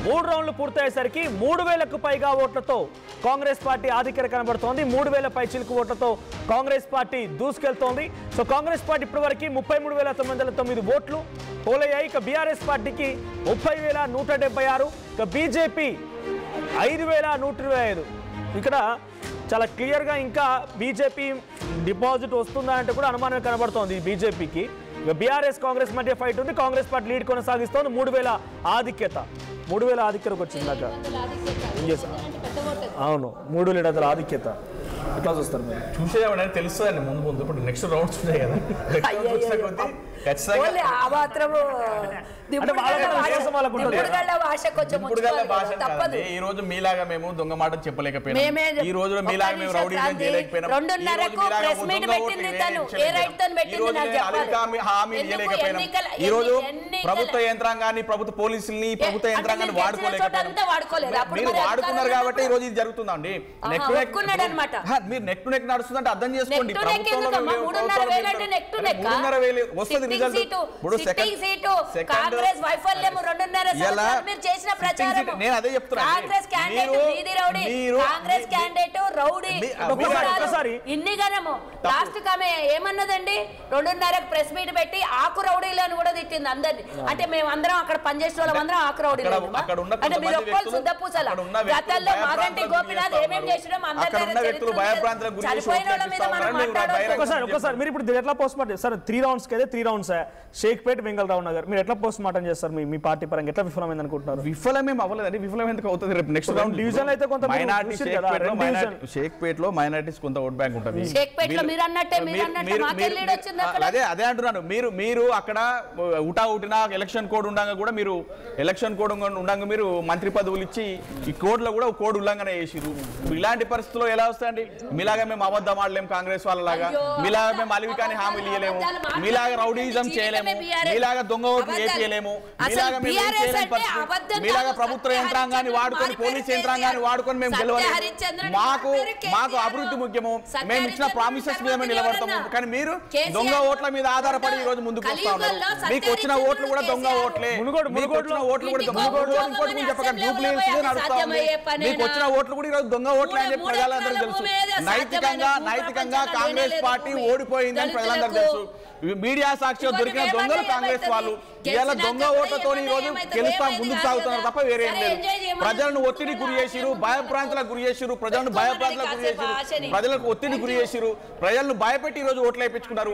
3 రౌండ్లు పూర్తయ్యేసరికి 3000కు పైగా ఓట్లతో కాంగ్రెస్ పార్టీ ఆధిక్యత కనబడుతోంది. 3000 పైచిలకు ఓట్లతో కాంగ్రెస్ పార్టీ దూసుకెళ్తోంది. సో కాంగ్రెస్ పార్టీ ఇప్పటివరకు 33,909 ఓట్లు పోలయ్యాయి. ఇక బీఆర్ఎస్ పార్టీకి 30,176, ఇక బీజేపీ 5,125. ఇక్కడ చాలా క్లియర్గా ఇంకా బీజేపీ డిపాజిట్ వస్తుందా అంటే కూడా అనుమానం కనబడుతోంది బీజేపీకి. ఇక బీఆర్ఎస్ కాంగ్రెస్ మధ్య ఫైట్ ఉంది. Congress party lead కొనసాగిస్తోంది. 3,000 ఆధిక్యత, 3,000 ఆధిక్యతకు వచ్చింది దాకా. అవును, 3,000 ఆధిక్యత. ఎట్లా చూస్తారు మీరు? చూసేవాడని తెలుస్తుందండి ముందు ముందు. ఇప్పుడు నెక్స్ట్ రౌండ్స్ ఉంటాయి కదా, ఈ రోజు మీలాగా మేము దొంగ మాట చెప్పలేకపోయినా, ఈ రోజు మీలాగా మేము రౌడీజం చేయలేకపోయినా, హామీ ఇవ్వలేకపోయినా, ఈ రోజు ప్రభుత్వ యంత్రాంగాన్ని, ప్రభుత్వ పోలీసుల్ని, ప్రభుత్వ యంత్రాంగాన్ని వాడుకోలేకపోయినా మీరు వాడుకున్నారు కాబట్టి ఈ రోజు ఇది జరుగుతుందండి. మీరు నెక్ టు నెక్ నడుస్తుందంటే అర్థం చేసుకోండి. ప్రభుత్వంలో 3,500 వస్తుంది రిజల్ట్. నేను అదే చెప్తున్నాను. ఏమన్నదండి, 2:30కు ప్రెస్ మీట్ పెట్టి ఆకు రౌడీలను కూడా తిట్టింది అందరినీ. అంటే మేమందరం అక్కడ పనిచేసిన వాళ్ళందరం ఆకు రౌడీలు అంటే మీరు ఒక్కరు శుద్ధ పూసల. గతంలో మాగంటి గోపినాథ్ ఏమేమి చేసినాం ఒకసారి మీరు ఇప్పుడు ఎట్లా పోస్ట్ మార్టం చేస్తారు? 3 రౌండ్స్ అయితే 3 రౌండ్స్ షేక్పేట్, వెంగళరావు నగర్, మీరు ఎట్లా పోస్ట్ మార్టం చేస్తారు? మీ పార్టీ పరంగా ఎట్లా విఫలమైంది అనుకుంటున్నారు? విఫలమేం అవ్వలేదండి. విఫలం ఎందుకు అవుతుంది? రేపు నెక్స్ట్ రౌండ్ డివిజన్ అయితే కొంత షేక్పేట్ లో మైనారిటీస్ కొంత ఓట్ బ్యాంక్ ఉంటుంది. అదే అంటున్నాను. మీరు అక్కడ ఉటా ఎలక్షన్ కోడ్ ఉండగా కూడా మీరు ఎలక్షన్ కోడ్ ఉండగా మీరు మంత్రి పదవులు ఇచ్చి ఈ కోడ్లో కూడా కోడ్ ఉల్లంఘన చేసిరు. ఇలాంటి పరిస్థితుల్లో ఎలా వస్తాయండి? మీలాగా మేము అబద్ధం ఆడలేము కాంగ్రెస్ వాళ్ళలాగా, మీలాగా మేము అలివికాని హామీలు ఇవ్వలేము, మీలాగా రౌడీజం చేయలేము, మీలాగా దొంగ ఓట్లు వేయలేము, మీలాగా మేము మీలాగా ప్రభుత్వ యంత్రాంగాన్ని వాడుకొని, పోలీస్ యంత్రాంగాన్ని వాడుకొని మేము గెలవలేము. మాకు అభివృద్ధి ముఖ్యము, మేము ఇచ్చిన ప్రామిసెస్ మీద మేము నిలబడతాము. కానీ మీరు దొంగ ఓట్ల మీద ఆధారపడి ఈ రోజు ముందుకు వస్తా ఉన్నారు. మీకు వచ్చిన ఓట్లు కూడా దొంగ ఓట్లే. మీకు వచ్చిన ఓట్లు కూడా ఇంకోటి చెప్పకండి, మీకు వచ్చిన ఓట్లు కూడా ఈ రోజు దొంగ ఓట్లే అని చెప్పి ప్రజలందరూ తెలుసు. నైతికంగా కాంగ్రెస్ పార్టీ ఓడిపోయిందని ప్రజలందరూ తెలుసు. మీడియా సాక్షిగా దొరికిన దొంగలు కాంగ్రెస్ వాళ్ళు. ఇవాళ దొంగ ఓట్లతో ఈ రోజు గెలుస్తా ముందుకు సాగుతున్నారు తప్ప వేరే ఏం లేదు. ప్రజలను ఒత్తిడి గురి చేసిరు, భయప్రాంతాలకు గురి చేసిరు, ప్రజలను భయప్రాంతాలకు గురి చేసిరు, ప్రజలకు ఒత్తిడి గురి చేసిరు, ప్రజలను భయపెట్టి ఈ రోజు ఓట్లు వేయించుకున్నారు.